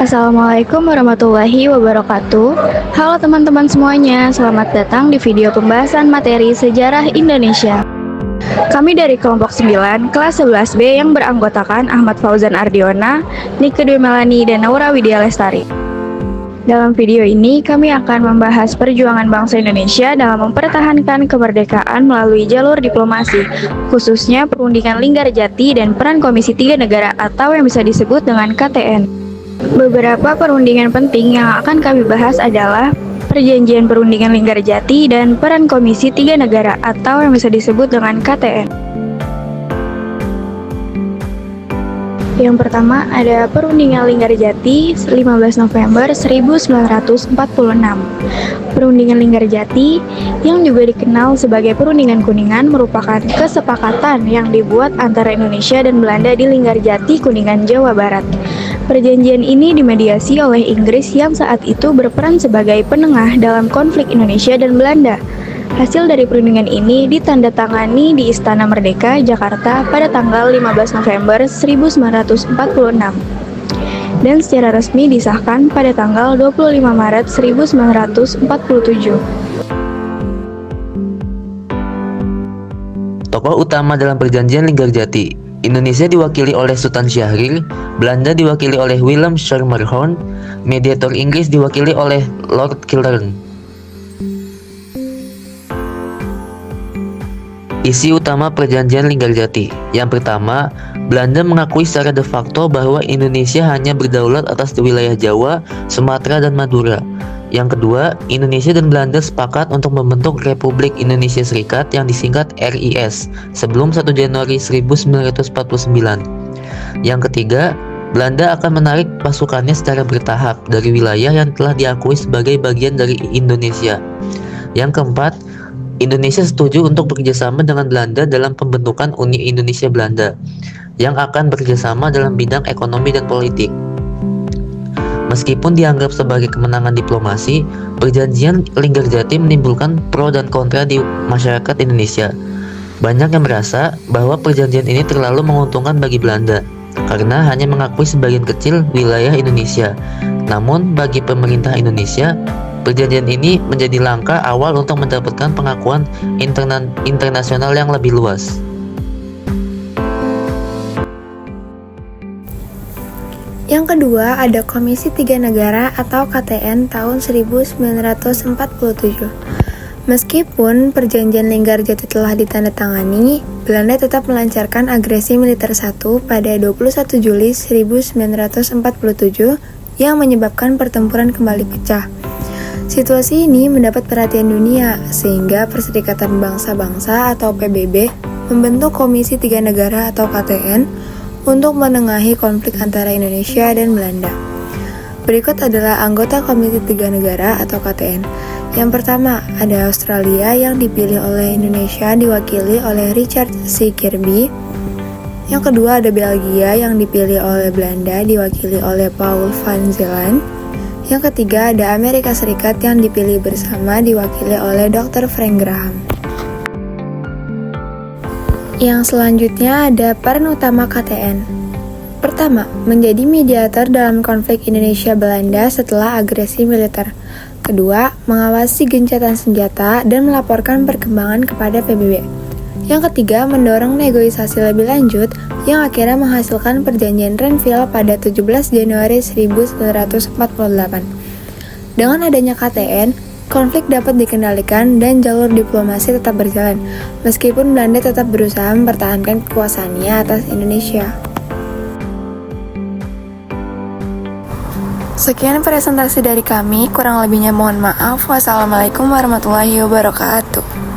Assalamualaikum warahmatullahi wabarakatuh. Halo teman-teman semuanya, selamat datang di video pembahasan materi Sejarah Indonesia. Kami dari kelompok 9, kelas 11B yang beranggotakan Ahmad Fauzan Ardiona, Nike Dwi Melani, dan Naura Widya Lestari. Dalam video ini, kami akan membahas perjuangan bangsa Indonesia dalam mempertahankan kemerdekaan melalui jalur diplomasi, khususnya perundingan Linggarjati dan peran Komisi 3 Negara atau yang bisa disebut dengan KTN. Beberapa perundingan penting yang akan kami bahas adalah Perjanjian Perundingan Linggarjati dan peran Komisi 3 Negara atau yang bisa disebut dengan KTN. Yang pertama ada Perundingan Linggarjati 15 November 1946. Perundingan Linggarjati yang juga dikenal sebagai Perundingan Kuningan merupakan kesepakatan yang dibuat antara Indonesia dan Belanda di Linggarjati, Kuningan, Jawa Barat. Perjanjian ini dimediasi oleh Inggris yang saat itu berperan sebagai penengah dalam konflik Indonesia dan Belanda. Hasil dari perundingan ini ditandatangani di Istana Merdeka, Jakarta pada tanggal 15 November 1946 dan secara resmi disahkan pada tanggal 25 Maret 1947. Tokoh utama dalam Perjanjian Linggarjati, Indonesia diwakili oleh Sultan Syahrir, Belanda diwakili oleh Willem Schermerhorn, mediator Inggris diwakili oleh Lord Killarney. Isi utama Perjanjian Linggarjati. Yang pertama, Belanda mengakui secara de facto bahwa Indonesia hanya berdaulat atas wilayah Jawa, Sumatera, dan Madura. Yang kedua, Indonesia dan Belanda sepakat untuk membentuk Republik Indonesia Serikat yang disingkat RIS sebelum 1 Januari 1949. Yang ketiga, Belanda akan menarik pasukannya secara bertahap dari wilayah yang telah diakui sebagai bagian dari Indonesia. Yang keempat, Indonesia setuju untuk bekerjasama dengan Belanda dalam pembentukan Uni Indonesia Belanda yang akan bekerjasama dalam bidang ekonomi dan politik. Meskipun dianggap sebagai kemenangan diplomasi, Perjanjian Linggarjati menimbulkan pro dan kontra di masyarakat Indonesia. Banyak yang merasa bahwa perjanjian ini terlalu menguntungkan bagi Belanda karena hanya mengakui sebagian kecil wilayah Indonesia. Namun bagi pemerintah Indonesia, perjanjian ini menjadi langkah awal untuk mendapatkan pengakuan internasional yang lebih luas. Yang kedua ada Komisi 3 Negara atau KTN tahun 1947. Meskipun perjanjian Linggarjati telah ditandatangani, Belanda tetap melancarkan agresi militer 1 pada 21 Juli 1947 yang menyebabkan pertempuran kembali pecah. Situasi ini mendapat perhatian dunia sehingga Perserikatan Bangsa-Bangsa atau PBB membentuk Komisi 3 Negara atau KTN untuk menengahi konflik antara Indonesia dan Belanda. Berikut adalah anggota Komisi 3 Negara atau KTN. Yang pertama, ada Australia yang dipilih oleh Indonesia diwakili oleh Richard C. Kirby. Yang kedua ada Belgia yang dipilih oleh Belanda diwakili oleh Paul van Zeeland. Yang ketiga ada Amerika Serikat yang dipilih bersama diwakili oleh Dr. Frank Graham. Yang selanjutnya ada peran utama KTN. Pertama, menjadi mediator dalam konflik Indonesia-Belanda setelah agresi militer. Kedua, mengawasi gencatan senjata dan melaporkan perkembangan kepada PBB. Yang ketiga, mendorong negosiasi lebih lanjut yang akhirnya menghasilkan perjanjian Renville pada 17 Januari 1948. Dengan adanya KTN, konflik dapat dikendalikan dan jalur diplomasi tetap berjalan, meskipun Belanda tetap berusaha mempertahankan kekuasaannya atas Indonesia. Sekian presentasi dari kami, kurang lebihnya mohon maaf. Wassalamualaikum warahmatullahi wabarakatuh.